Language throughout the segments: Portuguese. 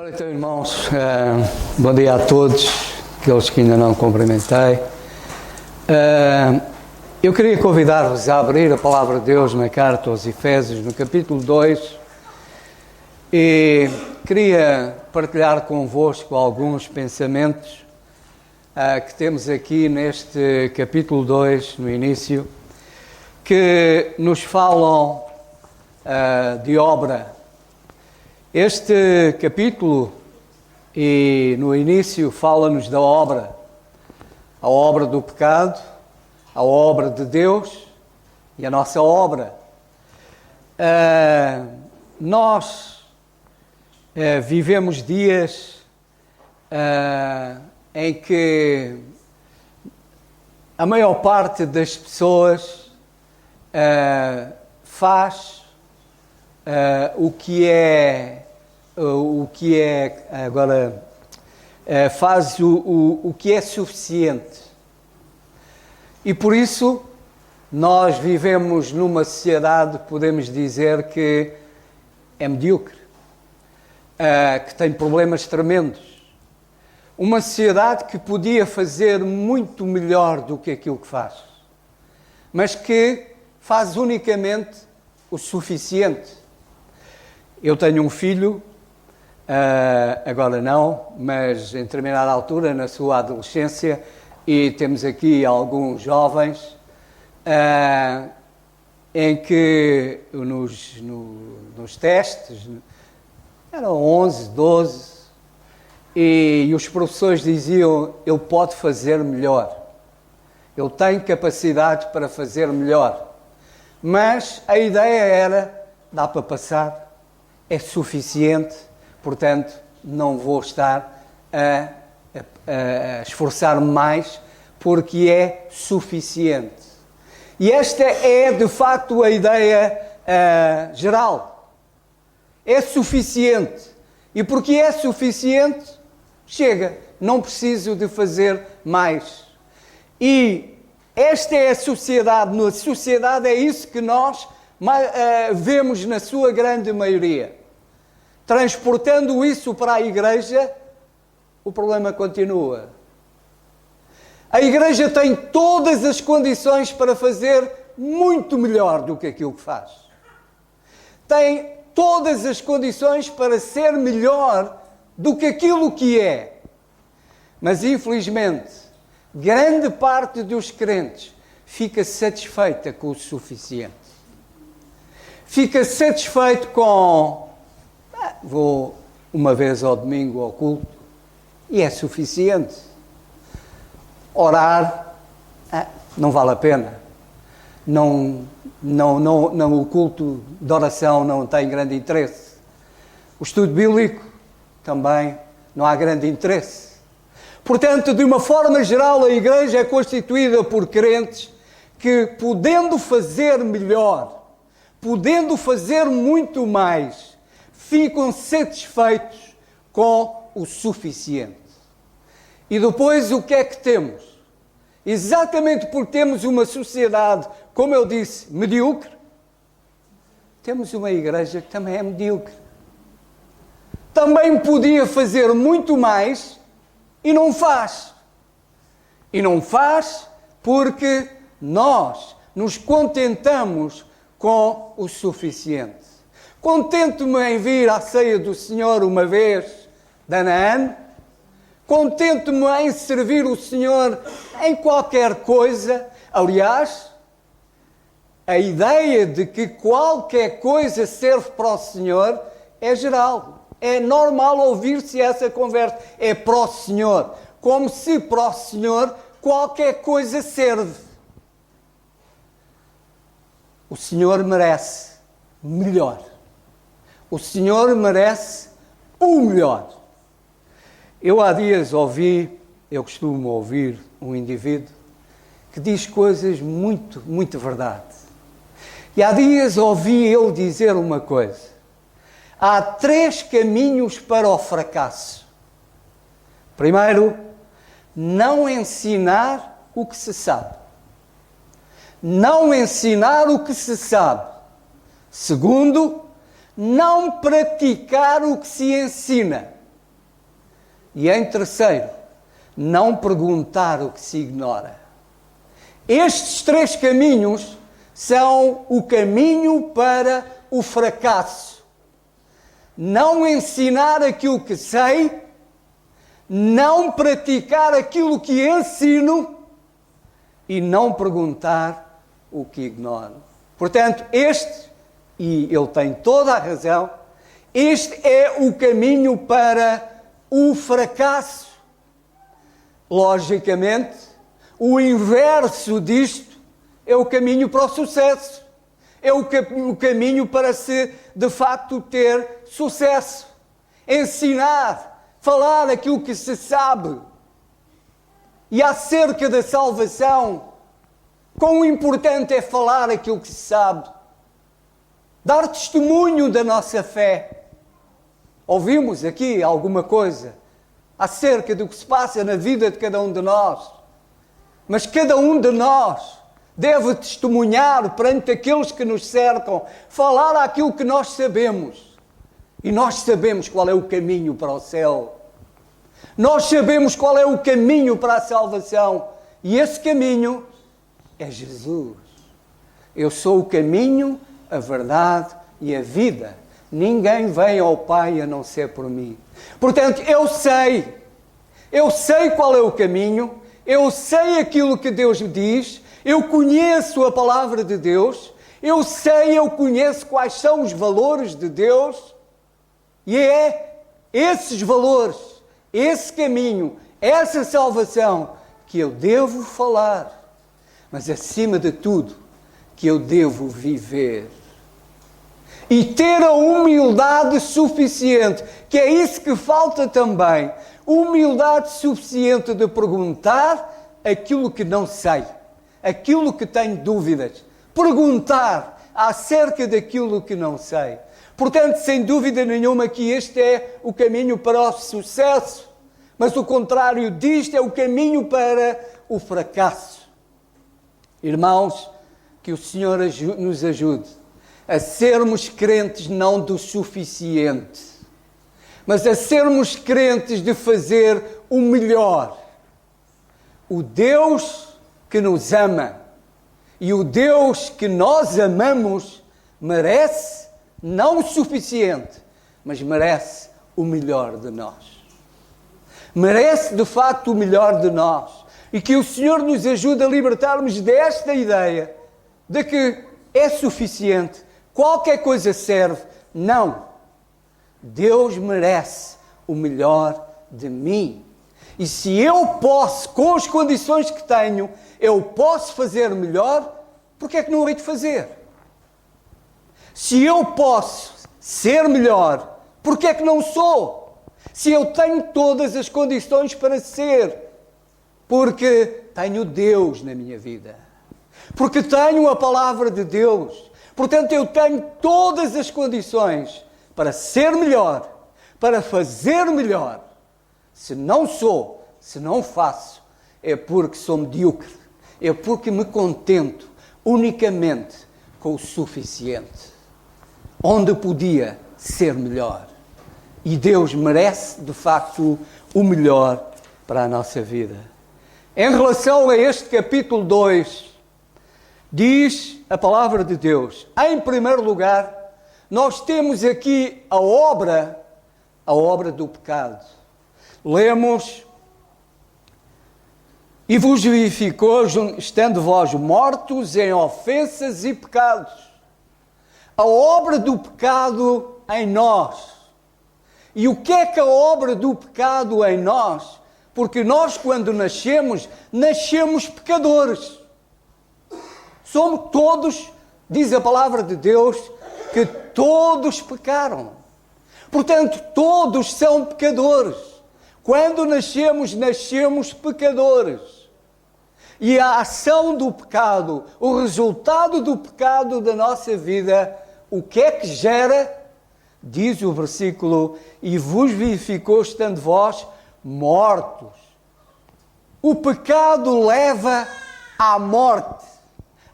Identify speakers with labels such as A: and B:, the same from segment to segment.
A: Ora então, irmãos, bom dia a todos, aqueles que ainda não cumprimentei. Eu queria convidar-vos a abrir a Palavra de Deus na carta aos Efésios, no capítulo 2, e queria partilhar convosco alguns pensamentos que temos aqui neste capítulo 2, no início, que nos falam de obra. Este capítulo, e no início, fala-nos da obra, a obra do pecado, a obra de Deus e a nossa obra. Nós vivemos dias em que a maior parte das pessoas faz faz o que é suficiente. E por isso nós vivemos numa sociedade, podemos dizer, que é medíocre, que tem problemas tremendos. Uma sociedade que podia fazer muito melhor do que aquilo que faz, mas que faz unicamente o suficiente. Eu tenho um filho, agora não, mas em determinada altura, na sua adolescência, e temos aqui alguns jovens em que nos testes eram 11, 12, e os professores diziam: ele pode fazer melhor, ele tem capacidade para fazer melhor. Mas a ideia era: dá para passar, é suficiente, portanto não vou estar a esforçar-me mais, porque é suficiente. E esta é de facto a ideia geral. É suficiente. E porque é suficiente, chega, não preciso de fazer mais. E esta é a sociedade. Na sociedade é isso que nós vemos na sua grande maioria. Transportando isso para a igreja, o problema continua. A igreja tem todas as condições para fazer muito melhor do que aquilo que faz. Tem todas as condições para ser melhor do que aquilo que é. Mas, infelizmente, grande parte dos crentes fica satisfeita com o suficiente. Fica satisfeito com: vou uma vez ao domingo ao culto e é suficiente. Orar, não vale a pena. O culto de oração não tem grande interesse. O estudo bíblico também não há grande interesse. Portanto, de uma forma geral, a igreja é constituída por crentes que, podendo fazer melhor, podendo fazer muito mais, ficam satisfeitos com o suficiente. E depois o que é que temos? Exatamente porque temos uma sociedade, como eu disse, medíocre, temos uma igreja que também é medíocre. Também podia fazer muito mais e não faz. E não faz porque nós nos contentamos com o suficiente. Contento-me em vir à ceia do Senhor uma vez de ano a ano. Contento-me em servir o Senhor em qualquer coisa. Aliás, a ideia de que qualquer coisa serve para o Senhor é geral. É normal ouvir-se essa conversa. É para o Senhor. Como se para o Senhor qualquer coisa serve. O Senhor merece melhor. O Senhor merece o melhor. Eu há dias eu costumo ouvir um indivíduo que diz coisas muito verdade. E há dias ouvi ele dizer uma coisa: há 3 caminhos para o fracasso. Primeiro, não ensinar o que se sabe. Não ensinar o que se sabe. Segundo, não praticar o que se ensina. E em terceiro, não perguntar o que se ignora. Estes três caminhos são o caminho para o fracasso. Não ensinar aquilo que sei, não praticar aquilo que ensino e não perguntar o que ignoro. Portanto, e ele tem toda a razão, este é o caminho para o fracasso. Logicamente, o inverso disto é o caminho para o sucesso. É o caminho para se, de facto, ter sucesso. Ensinar, falar aquilo que se sabe. E acerca da salvação, quão importante é falar aquilo que se sabe. Dar testemunho da nossa fé. Ouvimos aqui alguma coisa acerca do que se passa na vida de cada um de nós. Mas cada um de nós deve testemunhar perante aqueles que nos cercam, falar aquilo que nós sabemos. E nós sabemos qual é o caminho para o céu. Nós sabemos qual é o caminho para a salvação. E esse caminho é Jesus. Eu sou o caminho, a verdade e a vida. Ninguém vem ao Pai a não ser por mim. Portanto, eu sei qual é o caminho, eu sei aquilo que Deus diz, eu conheço a palavra de Deus, eu conheço quais são os valores de Deus, e é esses valores, esse caminho, essa salvação que eu devo falar, mas acima de tudo, que eu devo viver. E ter a humildade suficiente, que é isso que falta também, humildade suficiente de perguntar aquilo que não sei, aquilo que tenho dúvidas, perguntar acerca daquilo que não sei. Portanto, sem dúvida nenhuma que este é o caminho para o sucesso, mas o contrário disto é o caminho para o fracasso. Irmãos, que o Senhor nos ajude a sermos crentes não do suficiente, mas a sermos crentes de fazer o melhor. O Deus que nos ama e o Deus que nós amamos merece não o suficiente, mas merece o melhor de nós. Merece de facto o melhor de nós. E que o Senhor nos ajude a libertarmos desta ideia de que é suficiente, qualquer coisa serve. Não. Deus merece o melhor de mim. E se eu posso, com as condições que tenho, eu posso fazer melhor, por que é que não hei de fazer? Se eu posso ser melhor, por que é que não sou? Se eu tenho todas as condições para ser, porque tenho Deus na minha vida, porque tenho a palavra de Deus, portanto eu tenho todas as condições para ser melhor, para fazer melhor. Se não sou, se não faço, é porque sou medíocre, é porque me contento unicamente com o suficiente, onde podia ser melhor. E Deus merece, de facto, o melhor para a nossa vida. Em relação a este capítulo 2, diz a palavra de Deus, em primeiro lugar, nós temos aqui a obra do pecado. Lemos: e vos vivificou, estando vós mortos em ofensas e pecados. A obra do pecado em nós. E o que é a obra do pecado em nós? Porque nós, quando nascemos pecadores. Somos todos, diz a palavra de Deus, que todos pecaram. Portanto, todos são pecadores. Quando nascemos pecadores. E a ação do pecado, o resultado do pecado da nossa vida, o que é que gera? Diz o versículo: e vos vivificou, estando vós mortos. O pecado leva à morte.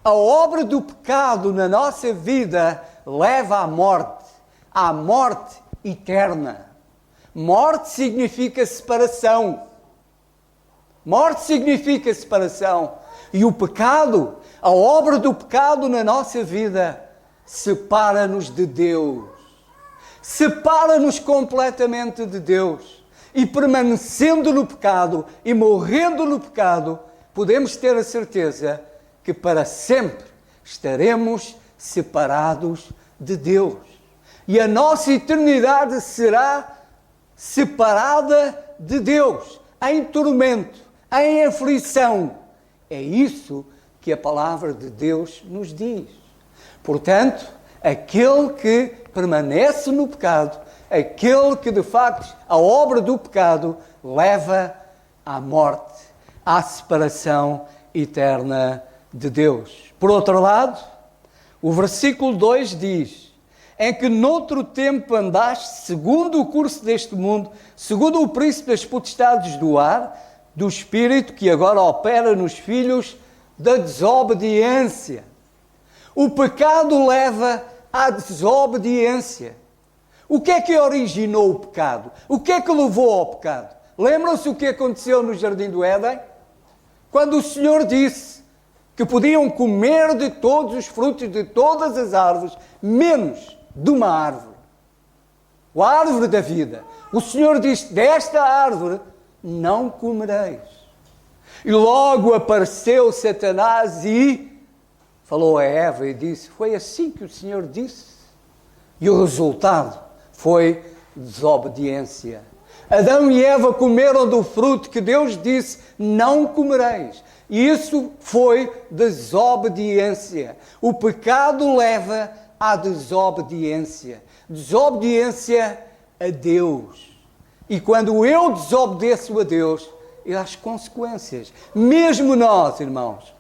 A: A obra do pecado na nossa vida leva à morte eterna. Morte significa separação. Morte significa separação. E o pecado, a obra do pecado na nossa vida, separa-nos de Deus. Separa-nos completamente de Deus. E permanecendo no pecado e morrendo no pecado, podemos ter a certeza que para sempre estaremos separados de Deus. E a nossa eternidade será separada de Deus, em tormento, em aflição. É isso que a palavra de Deus nos diz. Portanto, aquele que permanece no pecado, aquele que de facto a obra do pecado leva à morte, à separação eterna de Deus. Por outro lado, o versículo 2 diz: em que noutro tempo andaste segundo o curso deste mundo, segundo o príncipe das potestades do ar, do espírito que agora opera nos filhos da desobediência. O pecado leva à desobediência. O que é que originou o pecado? O que é que levou ao pecado? Lembram-se o que aconteceu no Jardim do Éden? Quando o Senhor disse que podiam comer de todos os frutos de todas as árvores, menos de uma árvore. A árvore da vida. O Senhor disse: desta árvore não comereis. E logo apareceu Satanás e falou a Eva e disse: foi assim que o Senhor disse. E o resultado foi desobediência. Adão e Eva comeram do fruto que Deus disse: não comereis. E isso foi desobediência. O pecado leva à desobediência. Desobediência a Deus. E quando eu desobedeço a Deus, as consequências. Mesmo nós, irmãos,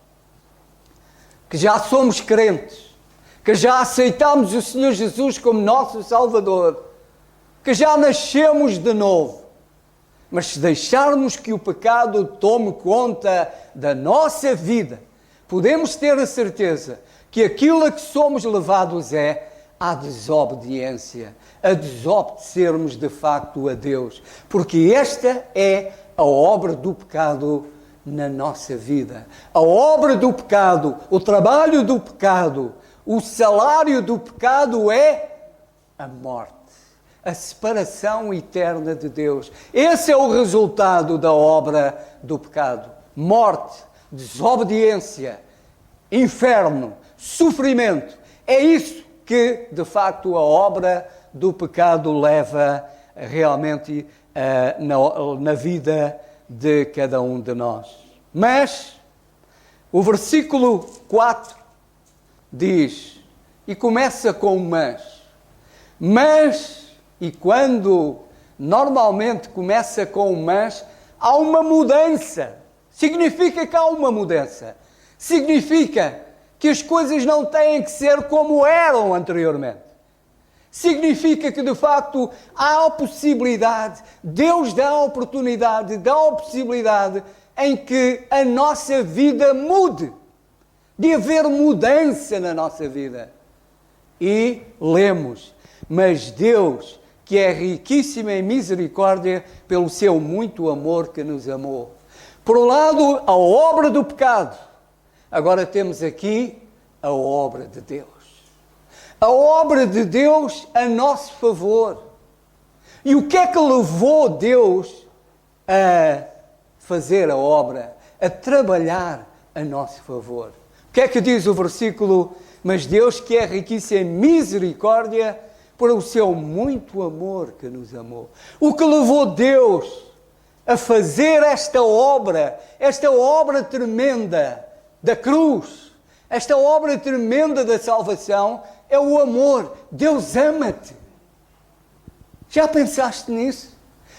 A: que já somos crentes, que já aceitamos o Senhor Jesus como nosso Salvador, que já nascemos de novo, mas se deixarmos que o pecado tome conta da nossa vida, podemos ter a certeza que aquilo a que somos levados é à desobediência, a desobedecermos de facto a Deus, porque esta é a obra do pecado na nossa vida. A obra do pecado, o trabalho do pecado, o salário do pecado é a morte, a separação eterna de Deus. Esse é o resultado da obra do pecado. Morte, desobediência, inferno, sofrimento. É isso que, de facto, a obra do pecado leva realmente na vida de cada um de nós. Mas, o versículo 4 diz, e começa com mas, e quando normalmente começa com mas, há uma mudança. Significa que há uma mudança. Significa que as coisas não têm que ser como eram anteriormente. Significa que, de facto, há a possibilidade, Deus dá a oportunidade, dá a possibilidade em que a nossa vida mude, de haver mudança na nossa vida. E lemos, mas Deus, que é riquíssimo em misericórdia, pelo seu muito amor que nos amou. Por um lado, a obra do pecado. Agora temos aqui a obra de Deus. A obra de Deus a nosso favor. E o que é que levou Deus a fazer a obra, a trabalhar a nosso favor? O que é que diz o versículo? Mas Deus, que é riquíssimo em misericórdia, por o seu muito amor que nos amou. O que levou Deus a fazer esta obra tremenda da cruz, esta obra tremenda da salvação, é o amor. Deus ama-te. Já pensaste nisso?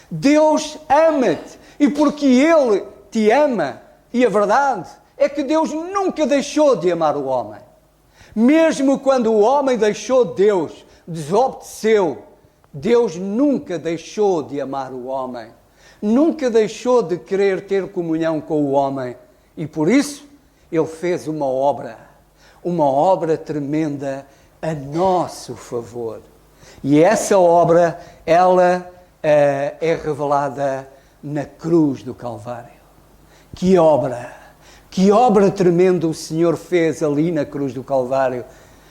A: Deus ama-te. E porque Ele te ama, e a verdade é que Deus nunca deixou de amar o homem. Mesmo quando o homem deixou Deus, desobedeceu, Deus nunca deixou de amar o homem. Nunca deixou de querer ter comunhão com o homem. E por isso, Ele fez uma obra tremenda a nosso favor. E essa obra, ela é revelada na cruz do Calvário. Que obra tremenda o Senhor fez ali na cruz do Calvário,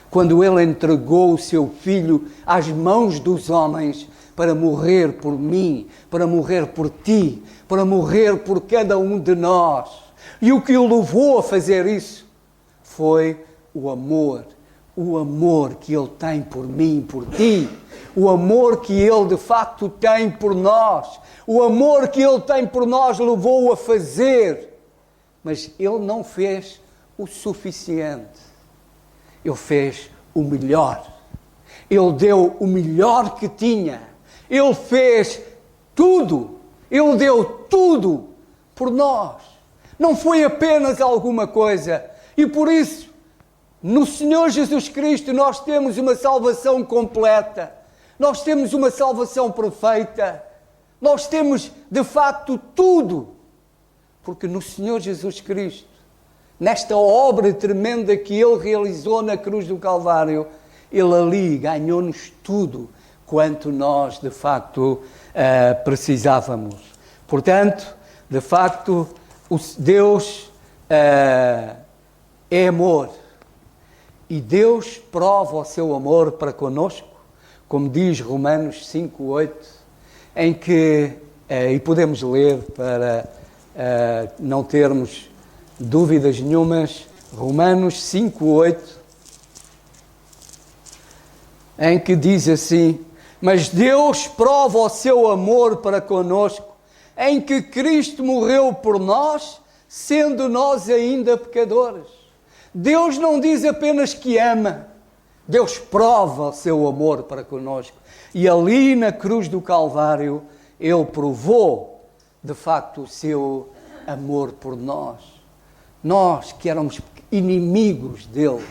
A: quando Ele entregou o seu Filho às mãos dos homens para morrer por mim, para morrer por ti, para morrer por cada um de nós. E o que o levou a fazer isso foi o amor que Ele tem por mim, por ti, o amor que Ele de facto tem por nós, o amor que Ele tem por nós levou-o a fazer, mas Ele não fez o suficiente, Ele fez o melhor, Ele deu o melhor que tinha, Ele fez tudo, Ele deu tudo por nós, não foi apenas alguma coisa, e por isso, no Senhor Jesus Cristo nós temos uma salvação completa, nós temos uma salvação perfeita, nós temos de facto tudo, porque no Senhor Jesus Cristo, nesta obra tremenda que Ele realizou na cruz do Calvário, Ele ali ganhou-nos tudo quanto nós de facto precisávamos. Portanto, de facto, Deus é amor. E Deus prova o seu amor para conosco, como diz Romanos 5:8, em que, e podemos ler para não termos dúvidas nenhumas, Romanos 5:8, em que diz assim: mas Deus prova o seu amor para conosco, em que Cristo morreu por nós, sendo nós ainda pecadores. Deus não diz apenas que ama, Deus prova o seu amor para conosco. E ali na cruz do Calvário, Ele provou, de facto, o seu amor por nós. Nós que éramos inimigos dEle,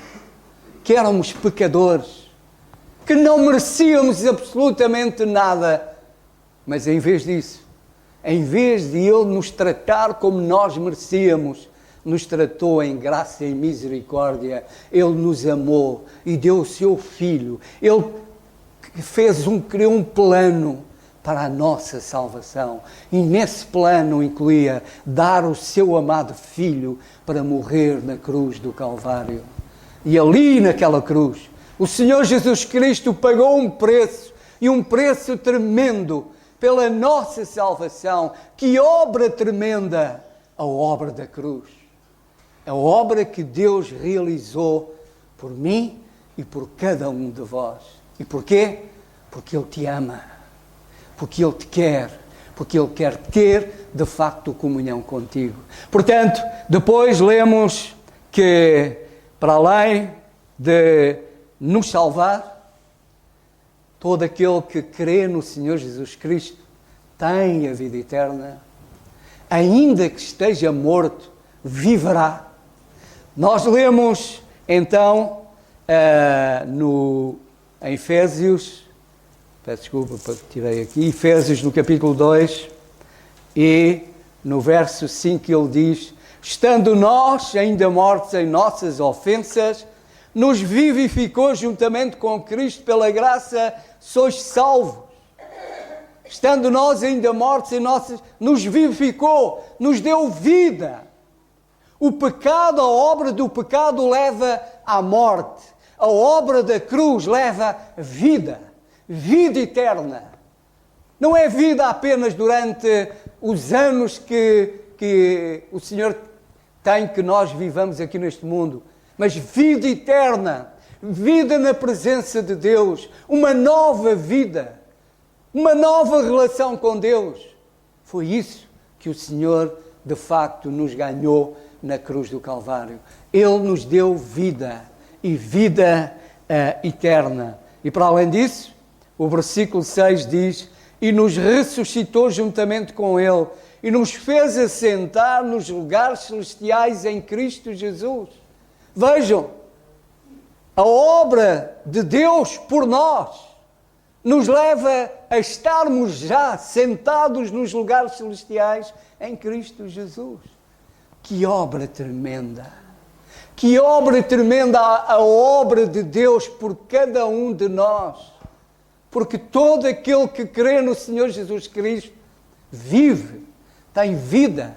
A: que éramos pecadores, que não merecíamos absolutamente nada, mas em vez disso, em vez de Ele nos tratar como nós merecíamos, nos tratou em graça e misericórdia, Ele nos amou e deu o seu Filho. Ele criou um plano para a nossa salvação. E nesse plano incluía dar o seu amado Filho para morrer na cruz do Calvário. E ali naquela cruz, o Senhor Jesus Cristo pagou um preço, e um preço tremendo, pela nossa salvação. Que obra tremenda! A obra da cruz. A obra que Deus realizou por mim e por cada um de vós. E porquê? Porque Ele te ama. Porque Ele te quer. Porque Ele quer ter, de facto, comunhão contigo. Portanto, depois lemos que, para além de nos salvar, todo aquele que crê no Senhor Jesus Cristo tem a vida eterna. Ainda que esteja morto, viverá. Nós lemos, então, em Efésios, peço desculpa porque tirei aqui, Efésios no capítulo 2, e no verso 5 ele diz: estando nós ainda mortos em nossas ofensas, nos vivificou juntamente com Cristo, pela graça sois salvos. Estando nós ainda mortos em nossas, nos vivificou, nos deu vida. O pecado, a obra do pecado leva à morte. A obra da cruz leva vida, vida eterna. Não é vida apenas durante os anos que o Senhor tem que nós vivamos aqui neste mundo, mas vida eterna, vida na presença de Deus, uma nova vida, uma nova relação com Deus. Foi isso que o Senhor, de facto, nos ganhou na cruz do Calvário. Ele nos deu vida, e vida eterna. E para além disso, o versículo 6 diz: e nos ressuscitou juntamente com Ele, e nos fez assentar nos lugares celestiais em Cristo Jesus. Vejam, a obra de Deus por nós nos leva a estarmos já sentados nos lugares celestiais em Cristo Jesus. Que obra tremenda! Que obra tremenda a obra de Deus por cada um de nós. porque todo aquele que crê no Senhor Jesus Cristo vive, tem vida,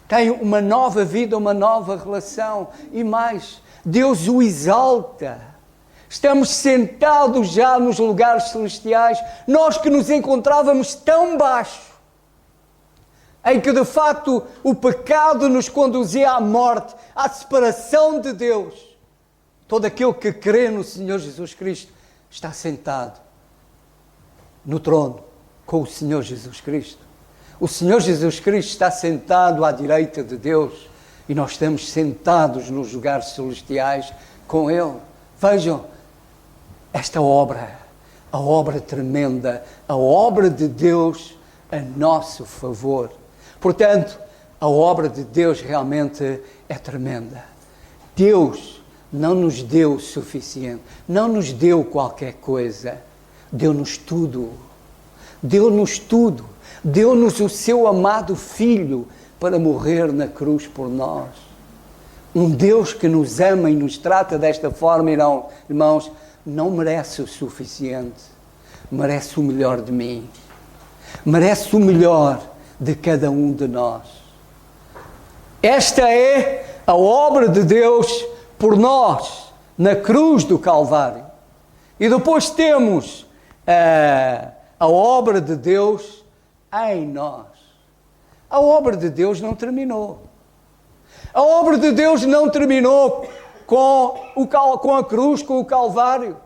A: tem uma nova vida, uma nova relação. E mais, Deus o exalta. Estamos sentados já nos lugares celestiais, nós que nos encontrávamos tão baixo, em que de facto o pecado nos conduzia à morte, à separação de Deus. Todo aquele que crê no Senhor Jesus Cristo está sentado no trono com o Senhor Jesus Cristo. O Senhor Jesus Cristo está sentado à direita de Deus e nós estamos sentados nos lugares celestiais com Ele. Vejam esta obra, a obra tremenda, a obra de Deus a nosso favor. Portanto, a obra de Deus realmente é tremenda. Deus não nos deu o suficiente, não nos deu qualquer coisa, deu-nos tudo. Deu-nos tudo. Deu-nos o seu amado Filho para morrer na cruz por nós. Um Deus que nos ama e nos trata desta forma, irmãos, não merece o suficiente. Merece o melhor de mim. Merece o melhor de cada um de nós. Esta é a obra de Deus por nós, na cruz do Calvário. E depois temos a obra de Deus em nós. A obra de Deus não terminou. A obra de Deus não terminou com a cruz, com o Calvário.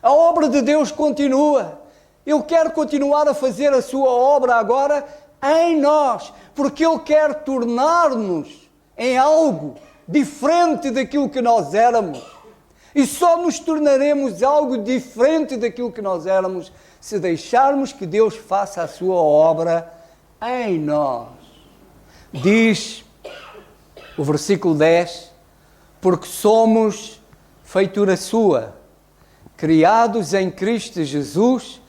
A: A obra de Deus continua. Ele quer continuar a fazer a sua obra agora em nós, porque Ele quer tornar-nos em algo diferente daquilo que nós éramos. E só nos tornaremos algo diferente daquilo que nós éramos se deixarmos que Deus faça a sua obra em nós. Diz o versículo 10, porque somos feitura sua, criados em Cristo Jesus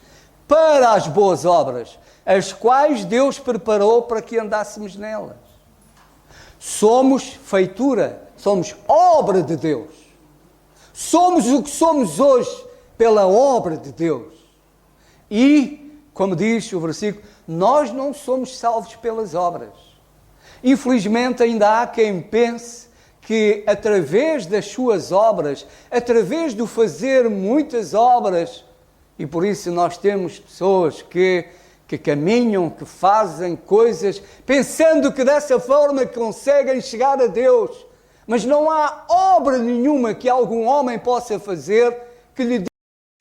A: para as boas obras, as quais Deus preparou para que andássemos nelas. Somos feitura, somos obra de Deus. Somos o que somos hoje pela obra de Deus. E, como diz o versículo, nós não somos salvos pelas obras. Infelizmente ainda há quem pense que através das suas obras, através do fazer muitas obras, e por isso nós temos pessoas que caminham, que fazem coisas, pensando que dessa forma conseguem chegar a Deus. Mas não há obra nenhuma que algum homem possa fazer que lhe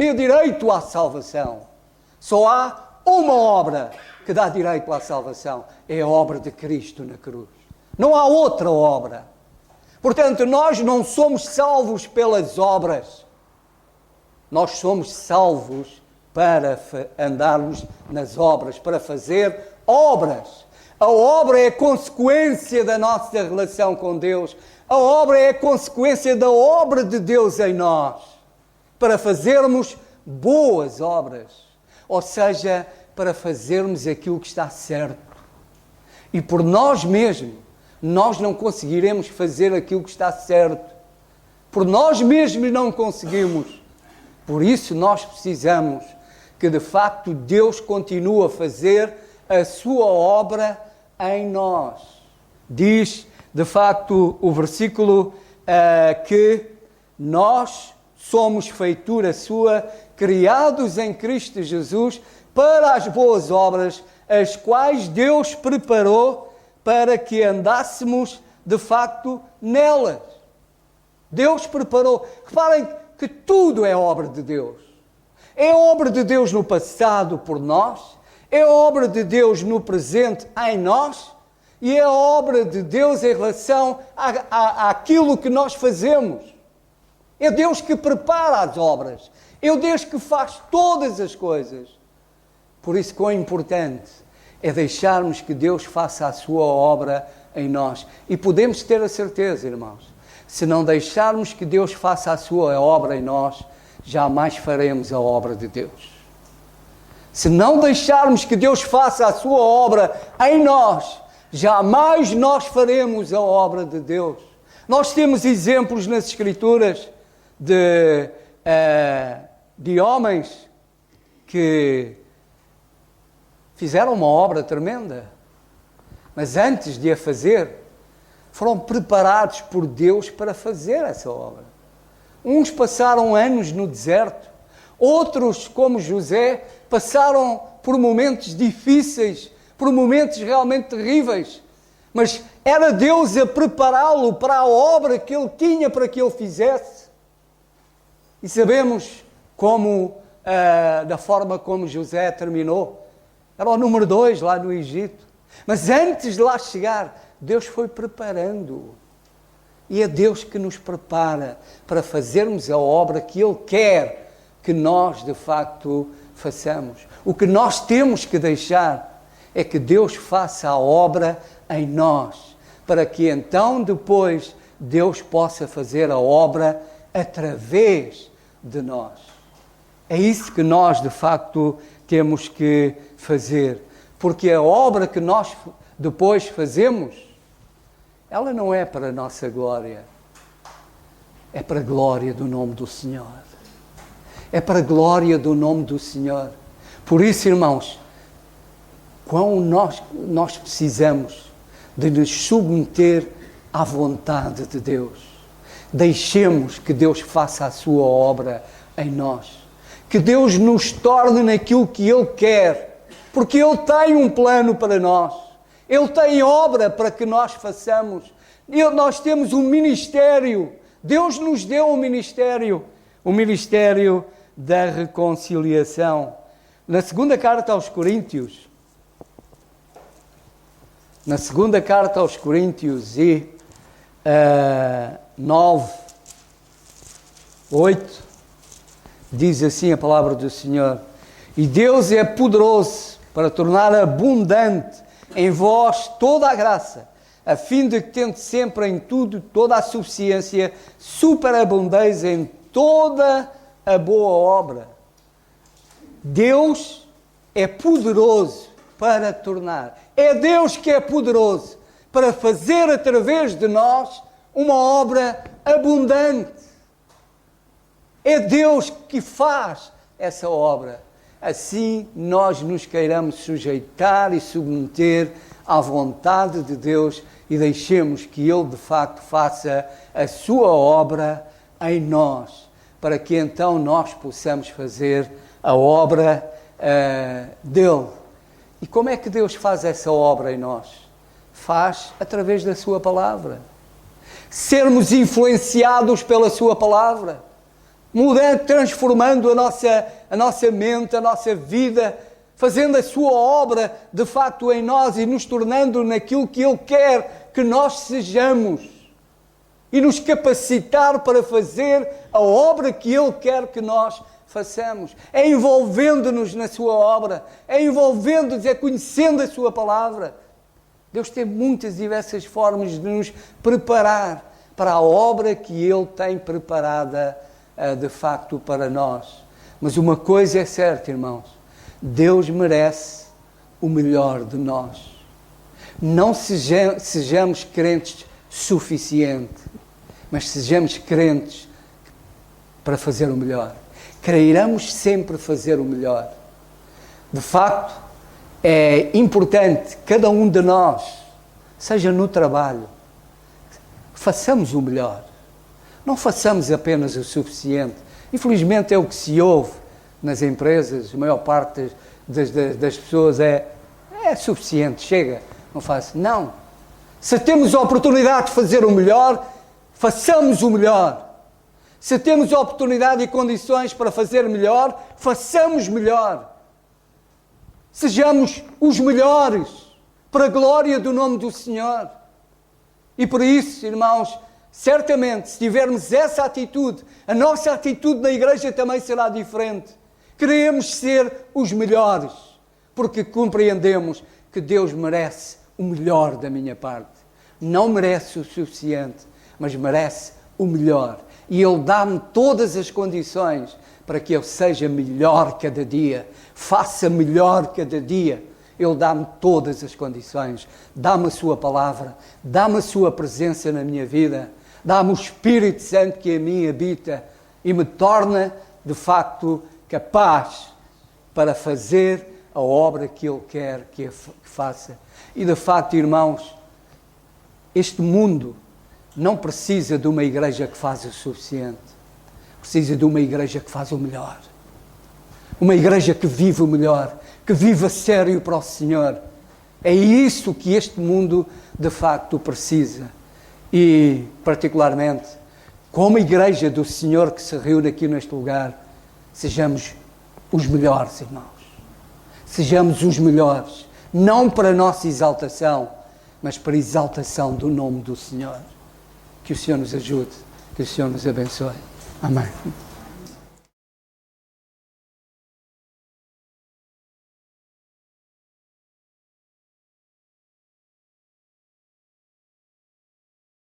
A: dê direito à salvação. Só há uma obra que dá direito à salvação. É a obra de Cristo na cruz. Não há outra obra. Portanto, nós não somos salvos pelas obras. Nós somos salvos para andarmos nas obras, para fazer obras. A obra é consequência da nossa relação com Deus. A obra é consequência da obra de Deus em nós, para fazermos boas obras. Ou seja, para fazermos aquilo que está certo. E por nós mesmos, nós não conseguiremos fazer aquilo que está certo. Por nós mesmos não conseguimos. Por isso nós precisamos que de facto Deus continue a fazer a sua obra em nós. Diz de facto o versículo que nós somos feitura sua, criados em Cristo Jesus para as boas obras, as quais Deus preparou para que andássemos de facto nelas. Deus preparou. Reparem que tudo é obra de Deus. É obra de Deus no passado por nós, é obra de Deus no presente em nós, e é obra de Deus em relação àquilo que nós fazemos. É Deus que prepara as obras. É Deus que faz todas as coisas. Por isso, quão importante é deixarmos que Deus faça a sua obra em nós. E podemos ter a certeza, irmãos, se não deixarmos que Deus faça a sua obra em nós, jamais faremos a obra de Deus. Se não deixarmos que Deus faça a sua obra em nós, jamais nós faremos a obra de Deus. Nós temos exemplos nas Escrituras de homens que fizeram uma obra tremenda, mas antes de a fazer, foram preparados por Deus para fazer essa obra. Uns passaram anos no deserto, outros, como José, passaram por momentos difíceis, por momentos realmente terríveis, mas era Deus a prepará-lo para a obra que ele tinha para que ele fizesse. E sabemos como, da forma como José terminou. Era o número 2 lá no Egito. Mas antes de lá chegar, Deus foi preparando-o. E é Deus que nos prepara para fazermos a obra que Ele quer que nós, de facto, façamos. O que nós temos que deixar é que Deus faça a obra em nós, para que então depois Deus possa fazer a obra através de nós. É isso que nós, de facto, temos que fazer. Porque a obra que nós depois fazemos, ela não é para a nossa glória. É para a glória do nome do Senhor. É para a glória do nome do Senhor. Por isso, irmãos, quão nós precisamos de nos submeter à vontade de Deus. Deixemos que Deus faça a sua obra em nós. Que Deus nos torne naquilo que Ele quer. Porque Ele tem um plano para nós. Ele tem obra para que nós façamos. Nós temos um ministério. Deus nos deu um ministério. O ministério da reconciliação. Na segunda carta aos Coríntios, na segunda carta aos Coríntios, 9, 8, diz assim a palavra do Senhor: e Deus é poderoso para tornar abundante em vós toda a graça, a fim de que, tendo sempre em tudo toda a suficiência, superabundeis em toda a boa obra. Deus é poderoso para tornar. É Deus que é poderoso para fazer através de nós uma obra abundante. É Deus que faz essa obra. Assim nós nos queiramos sujeitar e submeter à vontade de Deus e deixemos que Ele de facto faça a sua obra em nós, para que então nós possamos fazer a obra dele. E como é que Deus faz essa obra em nós? Faz através da sua palavra. Sermos influenciados pela sua palavra, mudando, transformando a nossa mente, a nossa vida, fazendo a sua obra de facto em nós e nos tornando naquilo que Ele quer que nós sejamos e nos capacitar para fazer a obra que Ele quer que nós façamos. É envolvendo-nos na sua obra, é envolvendo-nos, é conhecendo a sua palavra. Deus tem muitas diversas formas de nos preparar para a obra que Ele tem preparada de facto para nós. Mas uma coisa é certa, irmãos: Deus merece o melhor de nós. Não sejamos crentes suficientes, mas sejamos crentes para fazer o melhor. Queiramos sempre fazer o melhor. De facto, é importante cada um de nós, seja no trabalho, façamos o melhor. Não façamos apenas o suficiente. Infelizmente é o que se ouve nas empresas. A maior parte das pessoas é suficiente, chega, não faço. Não. Se temos a oportunidade de fazer o melhor, façamos o melhor. Se temos a oportunidade e condições para fazer melhor, façamos melhor. Sejamos os melhores, para a glória do nome do Senhor. E por isso, irmãos, certamente, se tivermos essa atitude, a nossa atitude na igreja também será diferente. Queremos ser os melhores, porque compreendemos que Deus merece o melhor da minha parte. Não merece o suficiente, mas merece o melhor. E Ele dá-me todas as condições para que eu seja melhor cada dia, faça melhor cada dia. Ele dá-me todas as condições, dá-me a sua palavra, dá-me a sua presença na minha vida, dá-me o Espírito Santo que em mim habita e me torna, de facto, capaz para fazer a obra que Ele quer que faça. E de facto, irmãos, este mundo não precisa de uma igreja que faz o suficiente. Precisa de uma igreja que faz o melhor. Uma igreja que vive o melhor, que vive a sério para o Senhor. É isso que este mundo de facto precisa. E particularmente, como igreja do Senhor que se reúne aqui neste lugar, sejamos os melhores, irmãos. Sejamos os melhores. Não para a nossa exaltação, mas para a exaltação do nome do Senhor. Que o Senhor nos ajude, que o Senhor nos abençoe. Amém.